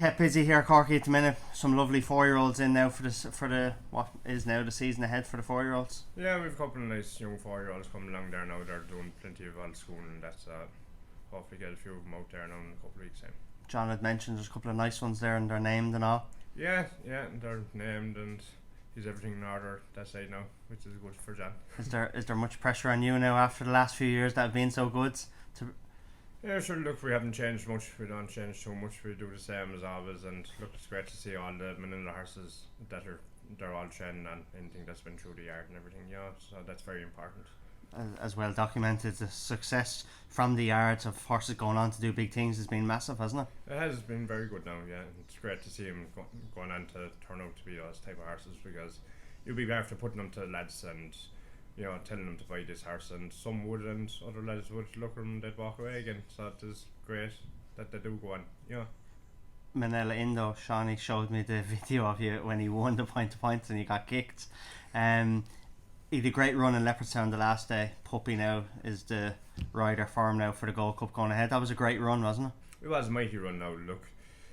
Kept busy here, Corky, at the minute. Some lovely 4-year-olds in now for the what is now the season ahead for the 4-year-olds. Yeah, we've a couple of nice young 4-year-olds coming along there now. They're doing plenty of old school, and that's hopefully get a few of them out there now in a couple of weeks' time. John had mentioned there's a couple of nice ones there, and they're named and all. Yeah, they're named and he's everything in order that side now, which is good for John. Is there much pressure on you now after the last few years that have been so good? Yeah, sure. Look, we haven't changed much. We don't change too much. We do the same as always, and look, it's great to see all the Minella horses that they're all training on anything that's been through the yard and everything. Yeah, so that's very important. As well documented, the success from the yards of horses going on to do big things has been massive, hasn't it? It has been very good now. Yeah, it's great to see him going on to turn out to be those type of horses, because you'll be after putting them to the lads and telling them to buy this horse, and some would, and other lads would look at them and they'd walk away again. So it is great that they do go on. Yeah. Minella Indo, Shawnee showed me the video of you when he won the point to points and he got kicked. He had a great run in Leopardstown the last day. Puppy now is the rider for him now for the Gold Cup going ahead. That was a great run, wasn't it? It was a mighty run now. Look,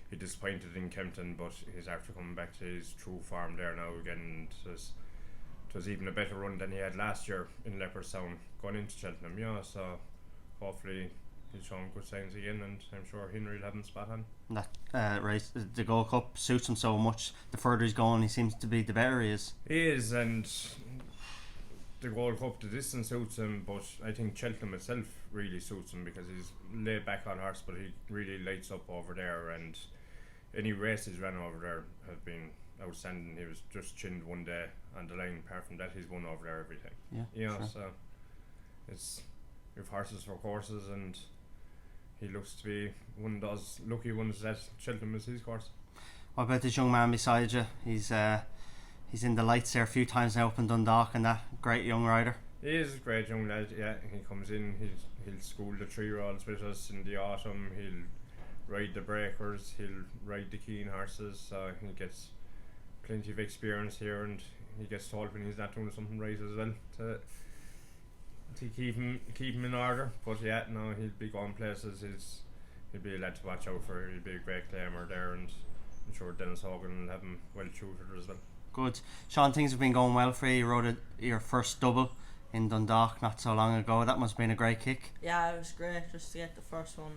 he disappointed in Kempton, but he's after coming back to his true form there now again. It was even a better run than he had last year in Leopardstown going into Cheltenham. Yeah, so hopefully he's showing good signs again, and I'm sure Henry will have him spot on. That race, the Gold Cup, suits him so much. The further he's going, he seems to be, the better he is. He is, and the Gold Cup, the distance suits him, but I think Cheltenham itself really suits him because he's laid back on horse, but he really lights up over there, and any races ran over there have been outstanding. He was just chinned one day on the line. Apart from that, he's won over there every time. Yeah, sure. So it's with horses for courses, and he looks to be one of those lucky ones that Cheltenham is his course. What about this young man beside you? He's in the lights there a few times now up in Dundalk, and that great young rider. He is a great young lad. Yeah, he comes in. He'll school the 3-year-olds with us in the autumn. He'll ride the breakers. He'll ride the keen horses. So he gets plenty of experience here, and he gets told when he's not doing something right as well to keep him in order. But yeah, no, he'll be going places. He'll be a lad to watch out for. He'll be a great claimer there, and I'm sure Dennis Hogan will have him well tutored as well. Good. Sean, things have been going well for you. You rode your first double in Dundalk not so long ago. That must have been a great kick. Yeah, it was great just to get the first one.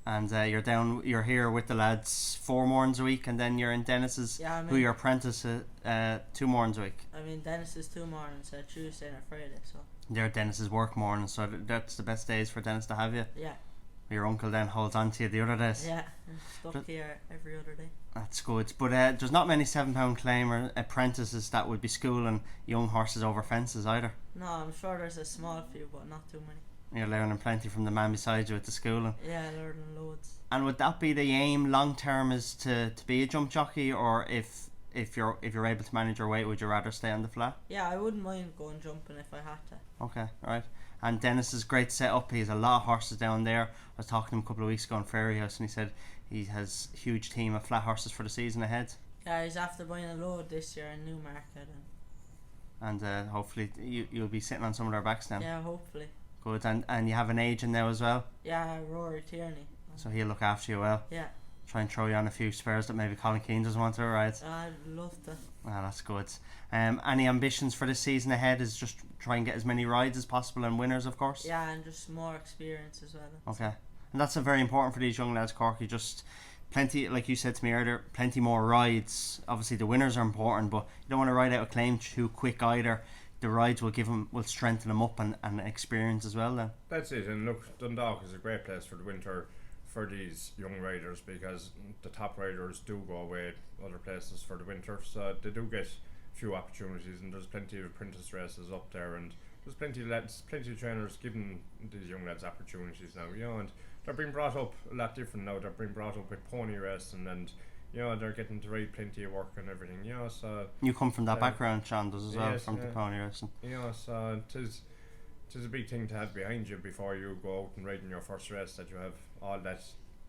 And you're here with the lads 4 mornings a week, and then you're in Dennis's, who you're apprentice 2 mornings a week. I mean, Dennis's 2 mornings, Tuesday and Friday, so. They're Dennis's work mornings, so that's the best days for Dennis to have you. Yeah. Your uncle then holds on to you the other days. Yeah, I'm stuck here every other day. That's good. But there's not many £7 claimer apprentices that would be schooling young horses over fences either. No, I'm sure there's a small few, but not too many. You're learning plenty from the man beside you at the schooling. Yeah, learning loads. And would that be the aim long term, is to be a jump jockey, or if you're able to manage your weight, would you rather stay on the flat? Yeah, I wouldn't mind going jumping if I had to. Okay, right. And Dennis is great setup. He has a lot of horses down there. I was talking to him a couple of weeks ago in Fairy House, and he said he has a huge team of flat horses for the season ahead. Yeah, he's after buying a load this year in Newmarket. And hopefully you'll be sitting on some of their backs now. Yeah, hopefully. Good. And you have an agent now as well? Yeah, Rory Tierney. So he'll look after you well? Yeah. Try and throw you on a few spares that maybe Colin Keane doesn't want to ride? I'd love to. Ah, that's good. Any ambitions for this season ahead? Is just try and get as many rides as possible and winners, of course? Yeah, and just more experience as well. Okay. And that's very important for these young lads, Corky. Just plenty, like you said to me earlier, plenty more rides. Obviously the winners are important, but you don't want to ride out a claim too quick either. The rides will strengthen them up and experience as well then. That's it. And look, Dundalk is a great place for the winter for these young riders, because the top riders do go away other places for the winter, so they do get a few opportunities, and there's plenty of apprentice races up there, and there's plenty of trainers giving these young lads opportunities now, and they're being brought up a lot different now. They're being brought up with pony racing, and they're getting to ride plenty of work and everything. So you come from that background, Sean does as well, yes, from the pony racing. So it is a big thing to have behind you before you go out and ride in your first race, that you have all that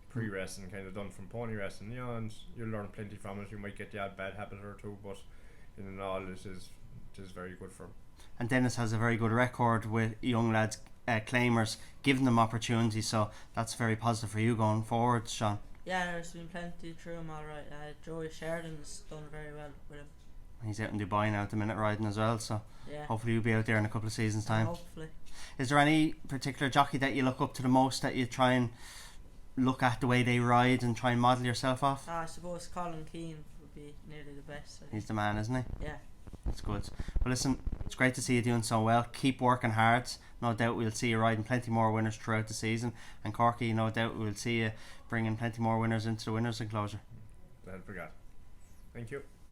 pre-racing kind of done from pony racing, and you'll learn plenty from it. You might get the odd bad habit or two, but in all, it is very good for him. And Dennis has a very good record with young lads, claimers, giving them opportunities, so that's very positive for you going forward, Sean. Yeah, there's been plenty through him alright. Joey Sheridan's done very well with him. He's out in Dubai now at the minute riding as well, so Yeah. hopefully he'll be out there in a couple of seasons' time. Hopefully. Is there any particular jockey that you look up to the most, that you try and look at the way they ride and try and model yourself off? I suppose Colin Keane would be nearly the best. I think. He's the man, isn't he? Yeah. That's good. Well, listen, it's great to see you doing so well. Keep working hard. No doubt we'll see you riding plenty more winners throughout the season. And Corky, no doubt we'll see you bringing plenty more winners into the winners' enclosure. Don't forget. Thank you.